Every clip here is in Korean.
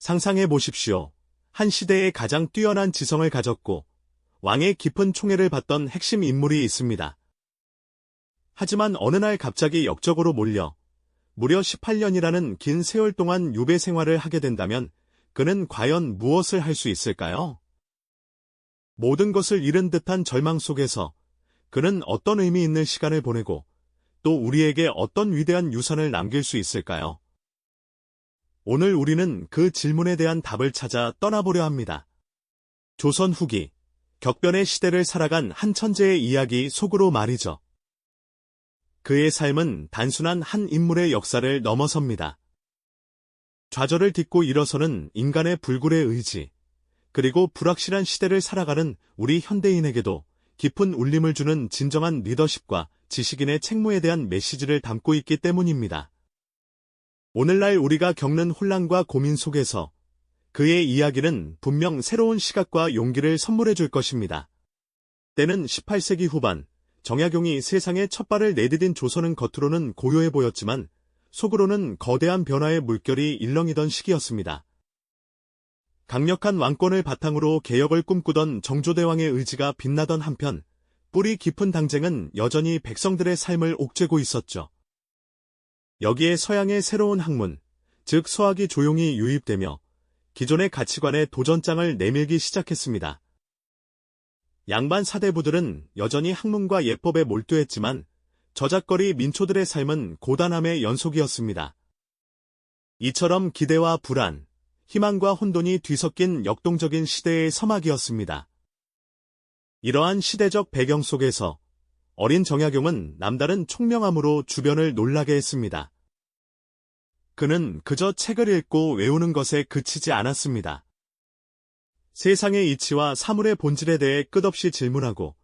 상상해 보십시오. 한 시대에 가장 뛰어난 지성을 가졌고 왕의 깊은 총애를 받던 핵심 인물이 있습니다. 하지만 어느 날 갑자기 역적으로 몰려 무려 18년이라는 긴 세월 동안 유배 생활을 하게 된다면 그는 과연 무엇을 할 수 있을까요? 모든 것을 잃은 듯한 절망 속에서 그는 어떤 의미 있는 시간을 보내고 또 우리에게 어떤 위대한 유산을 남길 수 있을까요? 오늘 우리는 그 질문에 대한 답을 찾아 떠나보려 합니다. 조선 후기, 격변의 시대를 살아간 한 천재의 이야기 속으로 말이죠. 그의 삶은 단순한 한 인물의 역사를 넘어섭니다. 좌절을 딛고 일어서는 인간의 불굴의 의지, 그리고 불확실한 시대를 살아가는 우리 현대인에게도 깊은 울림을 주는 진정한 리더십과 지식인의 책무에 대한 메시지를 담고 있기 때문입니다. 오늘날 우리가 겪는 혼란과 고민 속에서 그의 이야기는 분명 새로운 시각과 용기를 선물해 줄 것입니다. 때는 18세기 후반, 정약용이 세상에 첫 발을 내디딘 조선은 겉으로는 고요해 보였지만 속으로는 거대한 변화의 물결이 일렁이던 시기였습니다. 강력한 왕권을 바탕으로 개혁을 꿈꾸던 정조대왕의 의지가 빛나던 한편 뿌리 깊은 당쟁은 여전히 백성들의 삶을 옥죄고 있었죠. 여기에 서양의 새로운 학문, 즉 서학이 조용히 유입되며 기존의 가치관에 도전장을 내밀기 시작했습니다. 양반 사대부들은 여전히 학문과 예법에 몰두했지만 저작거리 민초들의 삶은 고단함의 연속이었습니다. 이처럼 기대와 불안, 희망과 혼돈이 뒤섞인 역동적인 시대의 서막이었습니다. 이러한 시대적 배경 속에서 어린 정약용은 남다른 총명함으로 주변을 놀라게 했습니다. 그는 그저 책을 읽고 외우는 것에 그치지 않았습니다. 세상의 이치와 사물의 본질에 대해 끝없이 질문하고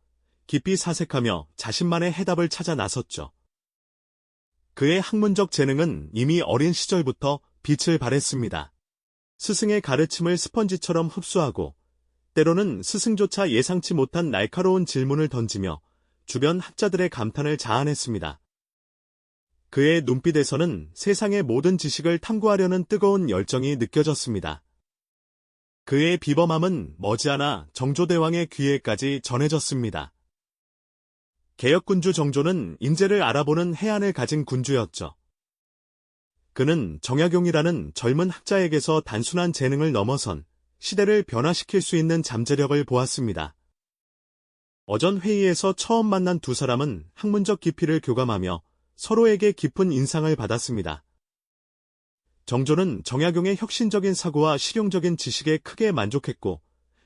깊이 사색하며 자신만의 해답을 찾아 나섰죠. 그의 학문적 재능은 이미 어린 시절부터 빛을 발했습니다. 스승의 가르침을 스펀지처럼 흡수하고 때로는 스승조차 예상치 못한 날카로운 질문을 던지며 주변 학자들의 감탄을 자아냈습니다. 그의 눈빛에서는 세상의 모든 지식을 탐구하려는 뜨거운 열정이 느껴졌습니다. 그의 비범함은 머지않아 정조대왕의 귀에까지 전해졌습니다. 개혁군주 정조는 인재를 알아보는 해안을 가진 군주였죠. 그는 정약용이라는 젊은 학자에게서 단순한 재능을 넘어선 시대를 변화시킬 수 있는 잠재력을 보았습니다. 어전 회의에서 처음 만난 두 사람은 학문적 깊이를 교감하며 서로에게 깊은 인상을 받았습니다. 정조는 정약용의 혁신적인 사고와 실용적인 지식에 크게 만족했고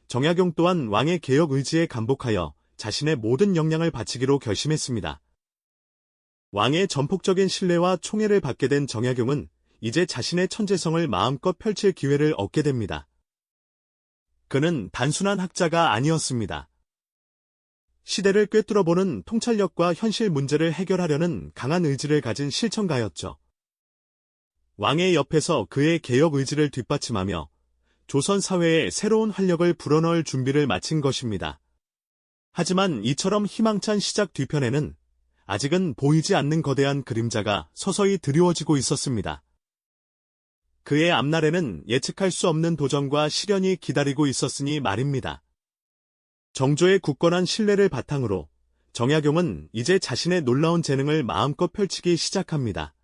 정약용 또한 왕의 개혁 의지에 감복하여 자신의 모든 역량을 바치기로 결심했습니다. 왕의 전폭적인 신뢰와 총애를 받게 된 정약용은 이제 자신의 천재성을 마음껏 펼칠 기회를 얻게 됩니다. 그는 단순한 학자가 아니었습니다. 시대를 꿰뚫어보는 통찰력과 현실 문제를 해결하려는 강한 의지를 가진 실천가였죠. 왕의 옆에서 그의 개혁 의지를 뒷받침하며 조선 사회에 새로운 활력을 불어넣을 준비를 마친 것입니다. 하지만 이처럼 희망찬 시작 뒤편에는 아직은 보이지 않는 거대한 그림자가 서서히 드리워지고 있었습니다. 그의 앞날에는 예측할 수 없는 도전과 시련이 기다리고 있었으니 말입니다. 정조의 굳건한 신뢰를 바탕으로 정약용은 이제 자신의 놀라운 재능을 마음껏 펼치기 시작합니다.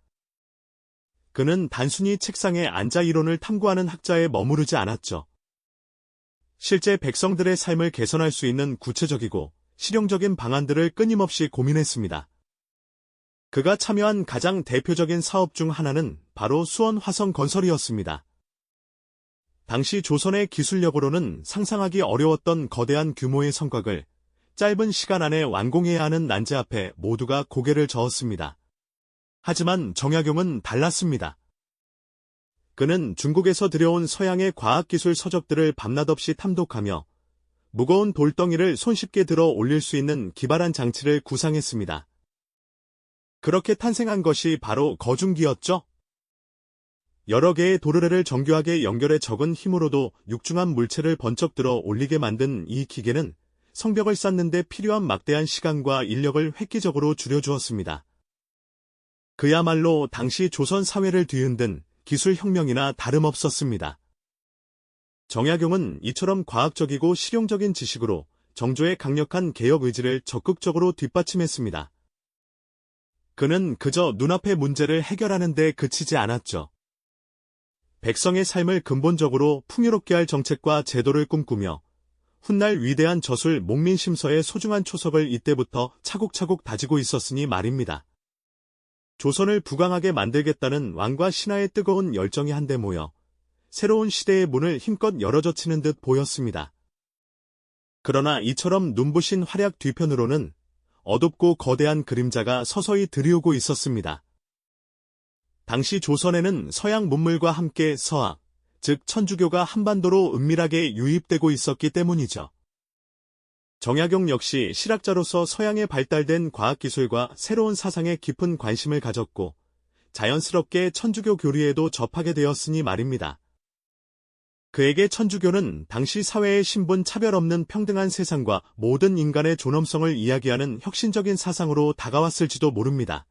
그는 단순히 책상에 앉아 이론을 탐구하는 학자에 머무르지 않았죠. 실제 백성들의 삶을 개선할 수 있는 구체적이고 실용적인 방안들을 끊임없이 고민했습니다. 그가 참여한 가장 대표적인 사업 중 하나는 바로 수원 화성 건설이었습니다. 당시 조선의 기술력으로는 상상하기 어려웠던 거대한 규모의 성곽을 짧은 시간 안에 완공해야 하는 난제 앞에 모두가 고개를 저었습니다. 하지만 정약용은 달랐습니다. 그는 중국에서 들여온 서양의 과학기술 서적들을 밤낮없이 탐독하며 무거운 돌덩이를 손쉽게 들어 올릴 수 있는 기발한 장치를 구상했습니다. 그렇게 탄생한 것이 바로 거중기였죠. 여러 개의 도르래를 정교하게 연결해 적은 힘으로도 육중한 물체를 번쩍 들어 올리게 만든 이 기계는 성벽을 쌓는 데 필요한 막대한 시간과 인력을 획기적으로 줄여주었습니다. 그야말로 당시 조선 사회를 뒤흔든 기술혁명이나 다름없었습니다. 정약용은 이처럼 과학적이고 실용적인 지식으로 정조의 강력한 개혁 의지를 적극적으로 뒷받침했습니다. 그는 그저 눈앞의 문제를 해결하는 데 그치지 않았죠. 백성의 삶을 근본적으로 풍요롭게 할 정책과 제도를 꿈꾸며 훗날 위대한 저술 목민심서의 소중한 초석을 이때부터 차곡차곡 다지고 있었으니 말입니다. 조선을 부강하게 만들겠다는 왕과 신하의 뜨거운 열정이 한데 모여 새로운 시대의 문을 힘껏 열어젖히는 듯 보였습니다. 그러나 이처럼 눈부신 활약 뒤편으로는 어둡고 거대한 그림자가 서서히 들이오고 있었습니다. 당시 조선에는 서양 문물과 함께 서학, 즉 천주교가 한반도로 은밀하게 유입되고 있었기 때문이죠. 정약용 역시 실학자로서 서양에 발달된 과학기술과 새로운 사상에 깊은 관심을 가졌고 자연스럽게 천주교 교리에도 접하게 되었으니 말입니다. 그에게 천주교는 당시 사회의 신분 차별 없는 평등한 세상과 모든 인간의 존엄성을 이야기하는 혁신적인 사상으로 다가왔을지도 모릅니다.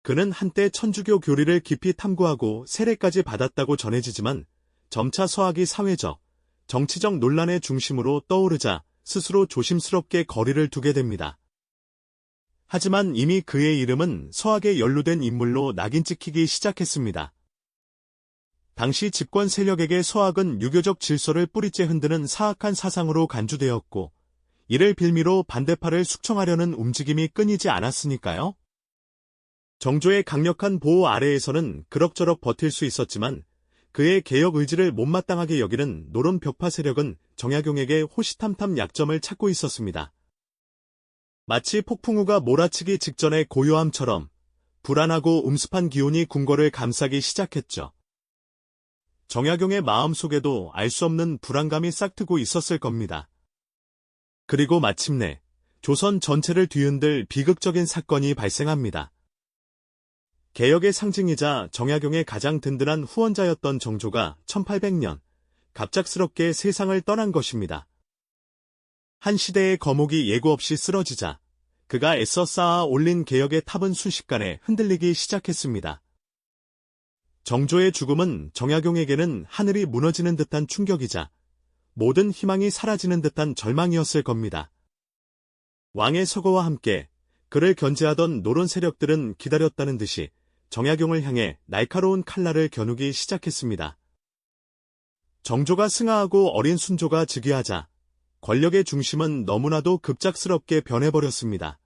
그는 한때 천주교 교리를 깊이 탐구하고 세례까지 받았다고 전해지지만 점차 서학이 사회적, 정치적 논란의 중심으로 떠오르자 스스로 조심스럽게 거리를 두게 됩니다. 하지만 이미 그의 이름은 서학에 연루된 인물로 낙인 찍히기 시작했습니다. 당시 집권 세력에게 서학은 유교적 질서를 뿌리째 흔드는 사악한 사상으로 간주되었고 이를 빌미로 반대파를 숙청하려는 움직임이 끊이지 않았으니까요. 정조의 강력한 보호 아래에서는 그럭저럭 버틸 수 있었지만 그의 개혁 의지를 못마땅하게 여기는 노론 벽파 세력은 정약용에게 호시탐탐 약점을 찾고 있었습니다. 마치 폭풍우가 몰아치기 직전의 고요함처럼 불안하고 음습한 기운이 궁궐을 감싸기 시작했죠. 정약용의 마음속에도 알 수 없는 불안감이 싹트고 있었을 겁니다. 그리고 마침내 조선 전체를 뒤흔들 비극적인 사건이 발생합니다. 개혁의 상징이자 정약용의 가장 든든한 후원자였던 정조가 1800년 갑작스럽게 세상을 떠난 것입니다. 한 시대의 거목이 예고 없이 쓰러지자 그가 애써 쌓아 올린 개혁의 탑은 순식간에 흔들리기 시작했습니다. 정조의 죽음은 정약용에게는 하늘이 무너지는 듯한 충격이자 모든 희망이 사라지는 듯한 절망이었을 겁니다. 왕의 서거와 함께 그를 견제하던 노론 세력들은 기다렸다는 듯이 정약용을 향해 날카로운 칼날을 겨누기 시작했습니다. 정조가 승하하고 어린 순조가 즉위하자 권력의 중심은 너무나도 급작스럽게 변해버렸습니다.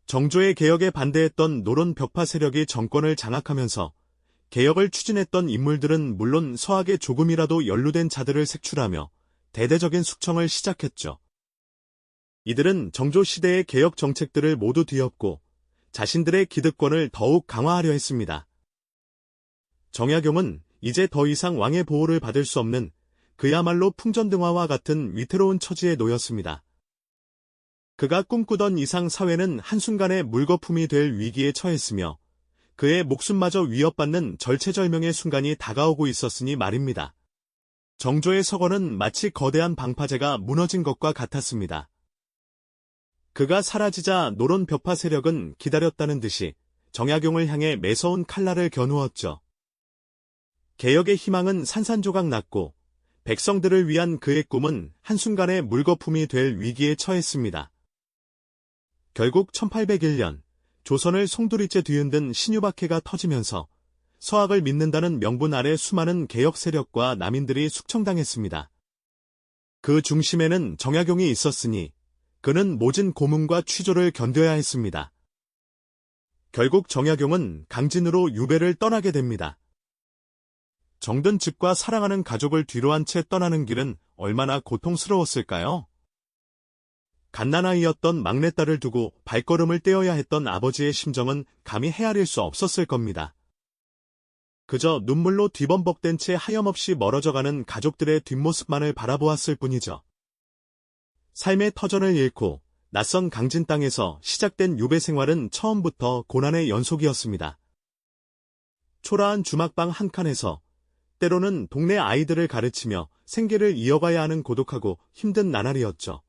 정조의 개혁에 반대했던 노론 벽파 세력이 정권을 장악하면서 개혁을 추진했던 인물들은 물론 서학에 조금이라도 연루된 자들을 색출하며 대대적인 숙청을 시작했죠. 이들은 정조 시대의 개혁 정책들을 모두 뒤엎고 자신들의 기득권을 더욱 강화하려 했습니다. 정약용은 이제 더 이상 왕의 보호를 받을 수 없는 그야말로 풍전등화와 같은 위태로운 처지에 놓였습니다. 그가 꿈꾸던 이상 사회는 한순간에 물거품이 될 위기에 처했으며 그의 목숨마저 위협받는 절체절명의 순간이 다가오고 있었으니 말입니다. 정조의 서거는 마치 거대한 방파제가 무너진 것과 같았습니다. 그가 사라지자 노론 벽파 세력은 기다렸다는 듯이 정약용을 향해 매서운 칼날을 겨누었죠. 개혁의 희망은 산산조각 났고 백성들을 위한 그의 꿈은 한순간에 물거품이 될 위기에 처했습니다. 결국 1801년 조선을 송두리째 뒤흔든 신유박해가 터지면서 서학을 믿는다는 명분 아래 수많은 개혁 세력과 남인들이 숙청당했습니다. 그 중심에는 정약용이 있었으니 그는 모진 고문과 취조를 견뎌야 했습니다. 결국 정약용은 강진으로 유배를 떠나게 됩니다. 정든 집과 사랑하는 가족을 뒤로한 채 떠나는 길은 얼마나 고통스러웠을까요? 갓난아이였던 막내딸을 두고 발걸음을 떼어야 했던 아버지의 심정은 감히 헤아릴 수 없었을 겁니다. 그저 눈물로 뒤범벅된 채 하염없이 멀어져가는 가족들의 뒷모습만을 바라보았을 뿐이죠. 삶의 터전을 잃고 낯선 강진 땅에서 시작된 유배 생활은 처음부터 고난의 연속이었습니다. 초라한 주막방 한 칸에서 때로는 동네 아이들을 가르치며 생계를 이어가야 하는 고독하고 힘든 나날이었죠.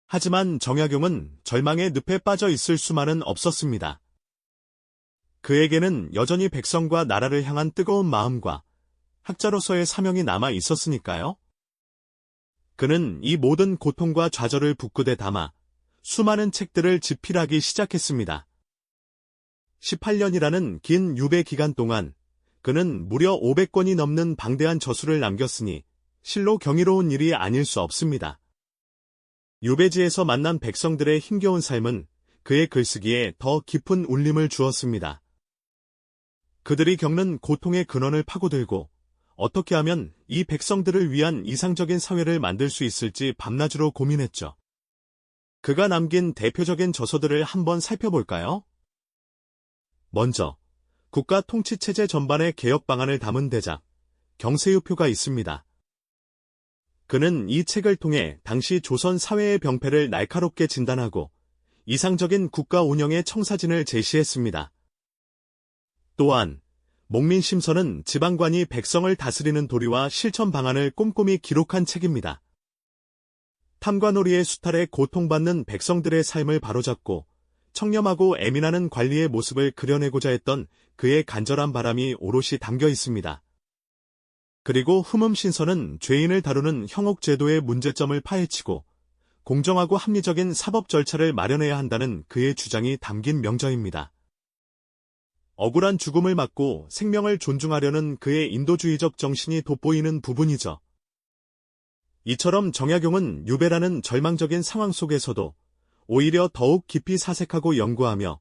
하지만 정약용은 절망의 늪에 빠져 있을 수만은 없었습니다. 그에게는 여전히 백성과 나라를 향한 뜨거운 마음과 학자로서의 사명이 남아 있었으니까요. 그는 이 모든 고통과 좌절을 북구대 담아 수많은 책들을 집필하기 시작했습니다. 18년이라는 긴 유배 기간 동안 그는 무려 500권이 넘는 방대한 저술을 남겼으니 실로 경이로운 일이 아닐 수 없습니다. 유배지에서 만난 백성들의 힘겨운 삶은 그의 글쓰기에 더 깊은 울림을 주었습니다. 그들이 겪는 고통의 근원을 파고들고 어떻게 하면 이 백성들을 위한 이상적인 사회를 만들 수 있을지 밤낮으로 고민했죠. 그가 남긴 대표적인 저서들을 한번 살펴볼까요? 먼저 국가 통치체제 전반의 개혁 방안을 담은 대작, 경세유표가 있습니다. 그는 이 책을 통해 당시 조선 사회의 병폐를 날카롭게 진단하고 이상적인 국가 운영의 청사진을 제시했습니다. 또한 목민심서는 지방관이 백성을 다스리는 도리와 실천 방안을 꼼꼼히 기록한 책입니다. 탐관오리의 수탈에 고통받는 백성들의 삶을 바로잡고 청렴하고 애민하는 관리의 모습을 그려내고자 했던 그의 간절한 바람이 오롯이 담겨 있습니다. 그리고 흠음신서는 죄인을 다루는 형옥제도의 문제점을 파헤치고 공정하고 합리적인 사법 절차를 마련해야 한다는 그의 주장이 담긴 명저입니다. 억울한 죽음을 막고 생명을 존중하려는 그의 인도주의적 정신이 돋보이는 부분이죠. 이처럼 정약용은 유배라는 절망적인 상황 속에서도 오히려 더욱 깊이 사색하고 연구하며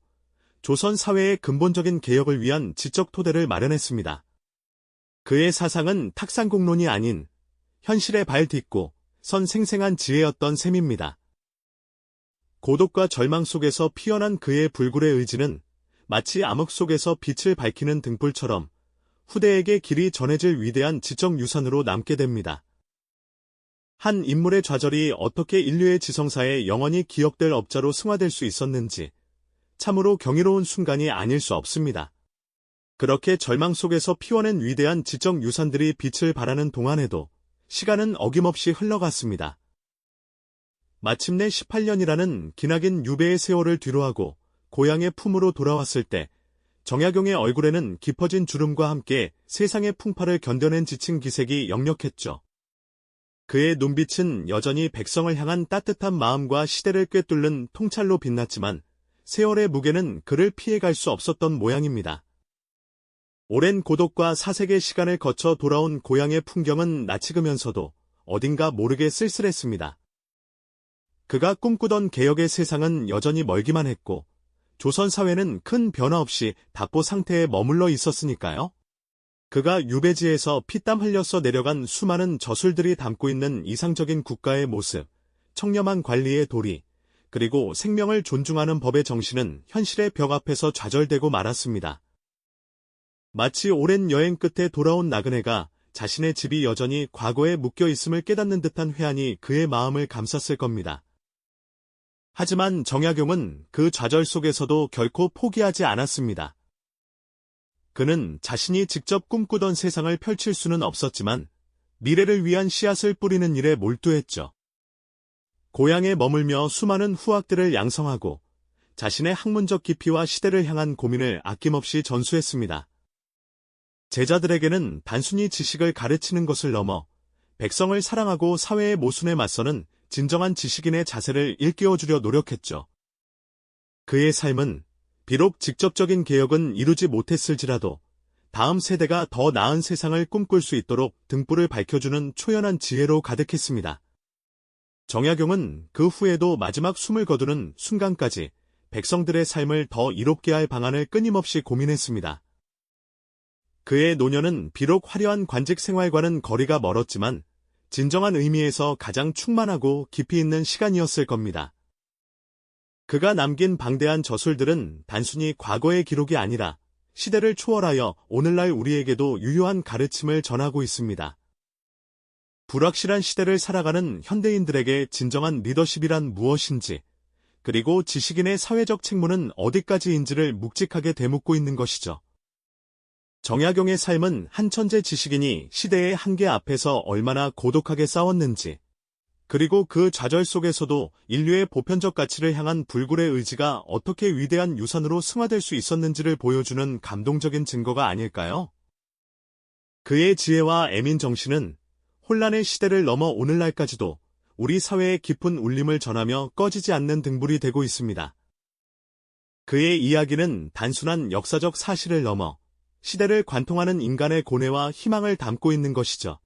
조선 사회의 근본적인 개혁을 위한 지적 토대를 마련했습니다. 그의 사상은 탁상공론이 아닌 현실에 발 딛고 선 생생한 지혜였던 셈입니다. 고독과 절망 속에서 피어난 그의 불굴의 의지는 마치 암흑 속에서 빛을 밝히는 등불처럼 후대에게 길이 전해질 위대한 지적 유산으로 남게 됩니다. 한 인물의 좌절이 어떻게 인류의 지성사에 영원히 기억될 업자로 승화될 수 있었는지 참으로 경이로운 순간이 아닐 수 없습니다. 그렇게 절망 속에서 피워낸 위대한 지적 유산들이 빛을 발하는 동안에도 시간은 어김없이 흘러갔습니다. 마침내 18년이라는 기나긴 유배의 세월을 뒤로하고 고향의 품으로 돌아왔을 때 정약용의 얼굴에는 깊어진 주름과 함께 세상의 풍파를 견뎌낸 지친 기색이 역력했죠. 그의 눈빛은 여전히 백성을 향한 따뜻한 마음과 시대를 꿰뚫는 통찰로 빛났지만 세월의 무게는 그를 피해갈 수 없었던 모양입니다. 오랜 고독과 사색의 시간을 거쳐 돌아온 고향의 풍경은 낯익으면서도 어딘가 모르게 쓸쓸했습니다. 그가 꿈꾸던 개혁의 세상은 여전히 멀기만 했고 조선 사회는 큰 변화 없이 답보 상태에 머물러 있었으니까요. 그가 유배지에서 피땀 흘려서 내려간 수많은 저술들이 담고 있는 이상적인 국가의 모습, 청렴한 관리의 도리, 그리고 생명을 존중하는 법의 정신은 현실의 벽 앞에서 좌절되고 말았습니다. 마치 오랜 여행 끝에 돌아온 나그네가 자신의 집이 여전히 과거에 묶여 있음을 깨닫는 듯한 회한이 그의 마음을 감쌌을 겁니다. 하지만 정약용은 그 좌절 속에서도 결코 포기하지 않았습니다. 그는 자신이 직접 꿈꾸던 세상을 펼칠 수는 없었지만 미래를 위한 씨앗을 뿌리는 일에 몰두했죠. 고향에 머물며 수많은 후학들을 양성하고 자신의 학문적 깊이와 시대를 향한 고민을 아낌없이 전수했습니다. 제자들에게는 단순히 지식을 가르치는 것을 넘어 백성을 사랑하고 사회의 모순에 맞서는 진정한 지식인의 자세를 일깨워주려 노력했죠. 그의 삶은 비록 직접적인 개혁은 이루지 못했을지라도 다음 세대가 더 나은 세상을 꿈꿀 수 있도록 등불을 밝혀주는 초연한 지혜로 가득했습니다. 정약용은 그 후에도 마지막 숨을 거두는 순간까지 백성들의 삶을 더 이롭게 할 방안을 끊임없이 고민했습니다. 그의 노년은 비록 화려한 관직 생활과는 거리가 멀었지만 진정한 의미에서 가장 충만하고 깊이 있는 시간이었을 겁니다. 그가 남긴 방대한 저술들은 단순히 과거의 기록이 아니라 시대를 초월하여 오늘날 우리에게도 유효한 가르침을 전하고 있습니다. 불확실한 시대를 살아가는 현대인들에게 진정한 리더십이란 무엇인지, 그리고 지식인의 사회적 책무는 어디까지인지를 묵직하게 되묻고 있는 것이죠. 정약용의 삶은 한 천재 지식인이 시대의 한계 앞에서 얼마나 고독하게 싸웠는지, 그리고 그 좌절 속에서도 인류의 보편적 가치를 향한 불굴의 의지가 어떻게 위대한 유산으로 승화될 수 있었는지를 보여주는 감동적인 증거가 아닐까요? 그의 지혜와 애민 정신은 혼란의 시대를 넘어 오늘날까지도 우리 사회의 깊은 울림을 전하며 꺼지지 않는 등불이 되고 있습니다. 그의 이야기는 단순한 역사적 사실을 넘어 시대를 관통하는 인간의 고뇌와 희망을 담고 있는 것이죠.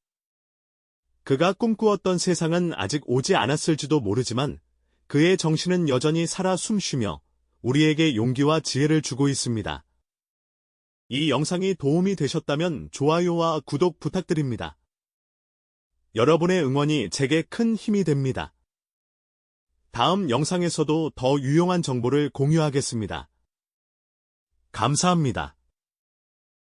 그가 꿈꾸었던 세상은 아직 오지 않았을지도 모르지만 그의 정신은 여전히 살아 숨쉬며 우리에게 용기와 지혜를 주고 있습니다. 이 영상이 도움이 되셨다면 좋아요와 구독 부탁드립니다. 여러분의 응원이 제게 큰 힘이 됩니다. 다음 영상에서도 더 유용한 정보를 공유하겠습니다. 감사합니다.